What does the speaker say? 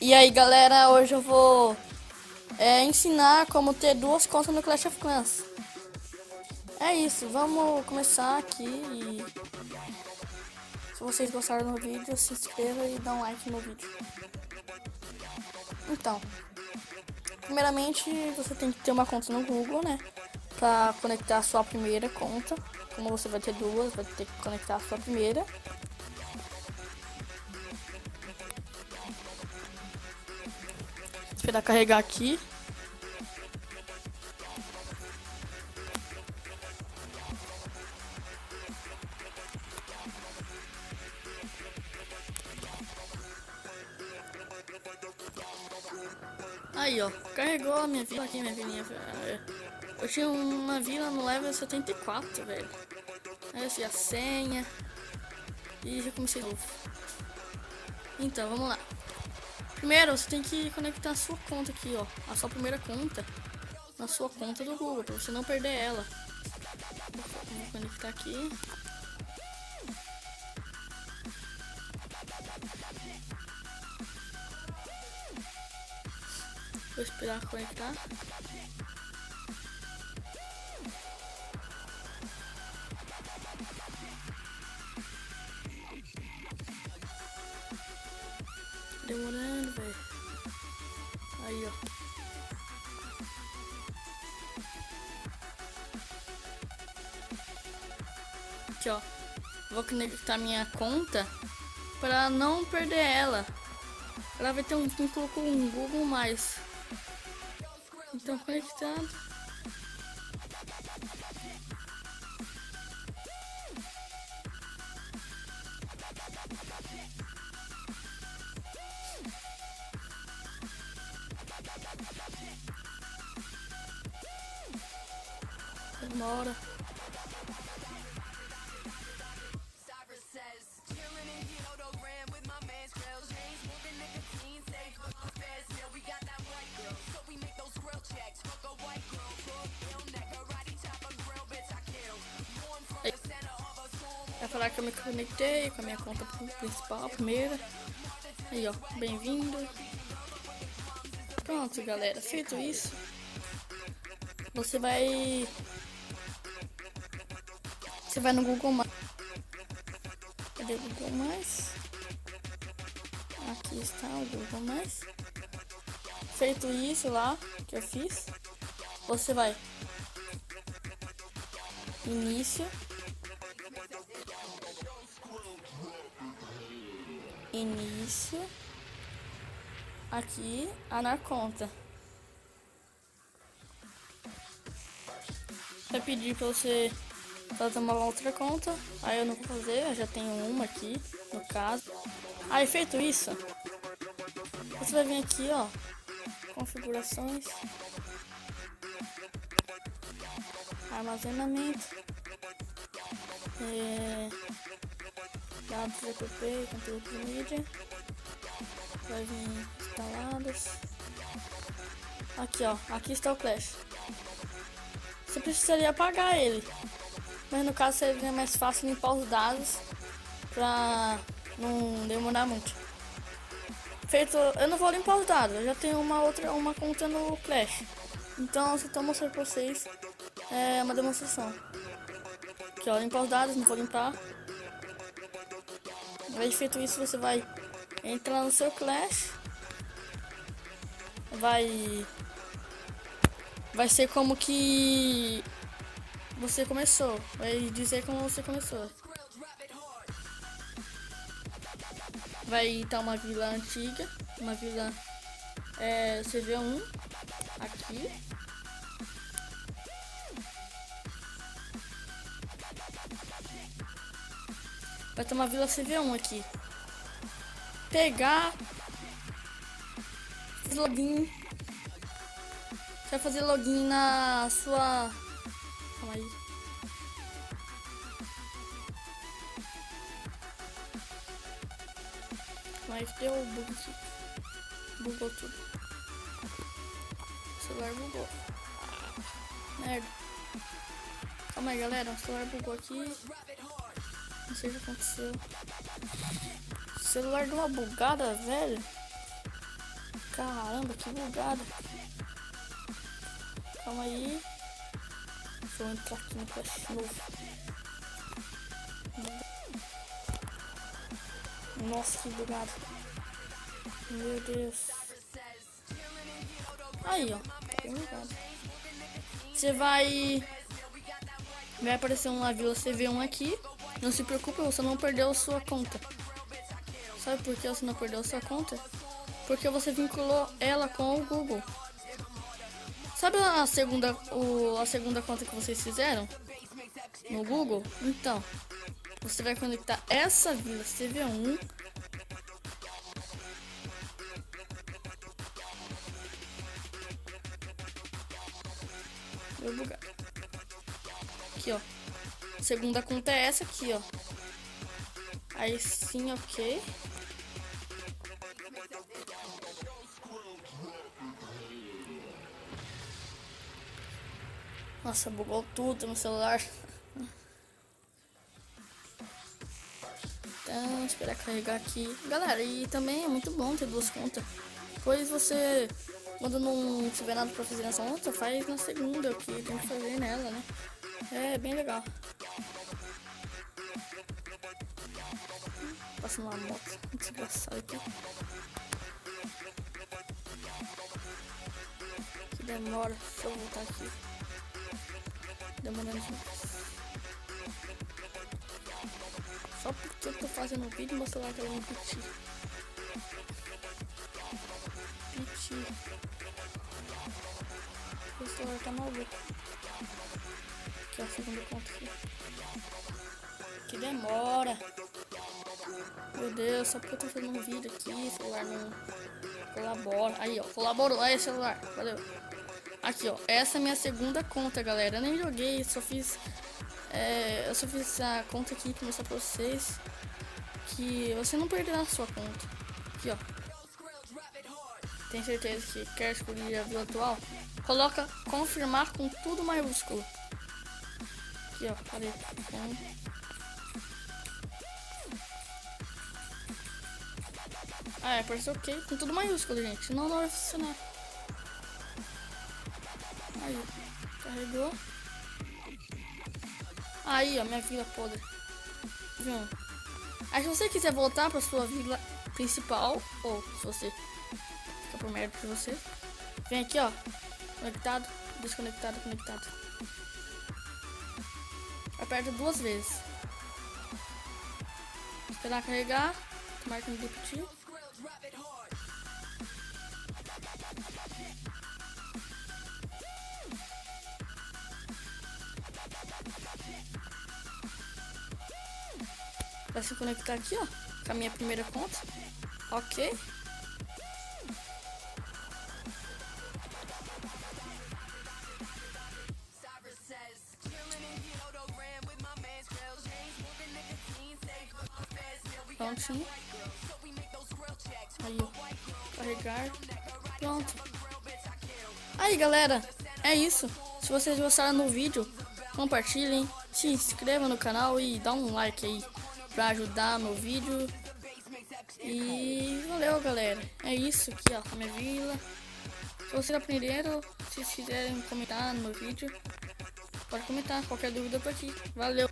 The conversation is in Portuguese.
E aí galera, hoje eu vou ensinar como ter duas contas no Clash of Clans. É isso, vamos começar aqui e se vocês gostaram do vídeo, se inscreva e dá um like no vídeo. Então, primeiramente você tem que ter uma conta no Google, né? Pra conectar a sua primeira conta. Como você vai ter duas, vai ter que conectar a sua primeira. Esperar carregar aqui. Aí ó, carregou a minha vila aqui, minha vilinha. Eu tinha uma vila no level 74, velho. Essa é a senha. E já comecei novo. Então, vamos lá. Primeiro, você tem que conectar a sua conta aqui, ó. A sua primeira conta na sua conta do Google, pra você não perder ela. Vou conectar aqui. Vou esperar conectar. Demorando, velho. Aí, ó. Aqui, ó. Vou conectar minha conta para não perder ela. Ela vai ter um vínculo com o Google+. Então, conectado. Demora. Vai falar que eu me conectei com a minha conta principal, a primeira. Aí, ó, bem-vindo. Pronto, galera, feito isso, você vai no Google+. Cadê o Google+? Aqui está o Google+. Feito isso lá, que eu fiz, você vai início, aqui, na conta. Vai pedir pra você fazer uma outra conta, aí eu não vou fazer, eu já tenho uma aqui, no caso. Aí feito isso, você vai vir aqui, ó, configurações, armazenamento, dados app, conteúdo de mídia, vai vir instalados. Aqui, ó, aqui está o Clash. Você precisaria apagar ele, mas no caso seria mais fácil limpar os dados pra não demorar muito. Feito, eu não vou limpar os dados, eu já tenho uma conta no Clash, então eu só estou mostrando pra vocês uma demonstração. Aqui, ó, limpar os dados, não vou limpar. Aí feito isso, você vai entrar no seu Clash, vai ser como que você começou, vai dizer como você começou. Vai estar uma vila antiga, uma vila CV1 aqui. Vai ter uma vila CV1 aqui. Pegar login. Você vai fazer login na sua. Calma aí. Mas deu bug aqui. Bugou tudo. O celular bugou. Merda. Calma aí, galera. O celular bugou aqui. Não sei o que aconteceu. O celular deu uma bugada, velho. Caramba, que bugado. Calma aí. Deixa eu entrar aqui no Clash novo. Nossa, que bugado. Meu Deus. Aí, ó. Tá bem bugado. Você vai aparecer uma Vila CV1 aqui. Não se preocupe, você não perdeu sua conta. Sabe por que você não perdeu sua conta? Porque você vinculou ela com o Google. Sabe a segunda conta que vocês fizeram no Google? Então, você vai conectar essa Vila CV1 Deu bugado. Aqui, ó. Segunda conta é essa aqui, ó. Aí sim, ok. Nossa, bugou tudo no celular. Então, esperar carregar aqui. Galera, e também é muito bom ter duas contas. Pois você, quando não tiver nada pra fazer nessa outra, faz na segunda, o que tem que fazer nela, né? É bem legal. Passa uma moto desgraçada aqui. Que demora. Deixa eu voltar aqui. Demorando demais. Só porque eu tô fazendo um vídeo, meu celular tá dando piti. Piti. O celular tá maluco. Aqui, ó, segunda conta aqui. Que demora. Meu Deus, só porque eu tô fazendo um vídeo aqui, o celular não colabora. Aí, ó, colaborou. Aí, celular, valeu. Aqui, ó, essa é minha segunda conta, galera. Eu nem joguei, só fiz... eu só fiz a conta aqui pra mostrar pra vocês que você não perderá a sua conta. Aqui, ó. Tem certeza que quer escolher a vila atual? Coloca confirmar com tudo maiúsculo. Aqui, ó, parei. Apareceu ok com tudo maiúsculo, gente. Senão não vai funcionar. Aí, carregou. Aí, ó, minha vila podre. Viu? Aí, se você quiser voltar pra sua vila principal, ou se você fica por merda pra você, vem aqui, ó. Conectado, desconectado, conectado. Aperta 2 vezes. Esperar carregar. Marca no repetir. Vai se conectar aqui, ó, com a minha primeira conta. Ok. Prontinho. Aí, ó, carregar. Pronto. Aí, galera, é isso. Se vocês gostaram do vídeo, compartilhem, se inscrevam no canal e dá um like aí pra ajudar no vídeo. E valeu, galera. É isso aqui, ó, a minha vila. Se vocês aprenderam, se quiserem comentar no meu vídeo, pode comentar. Qualquer dúvida por aqui. Valeu.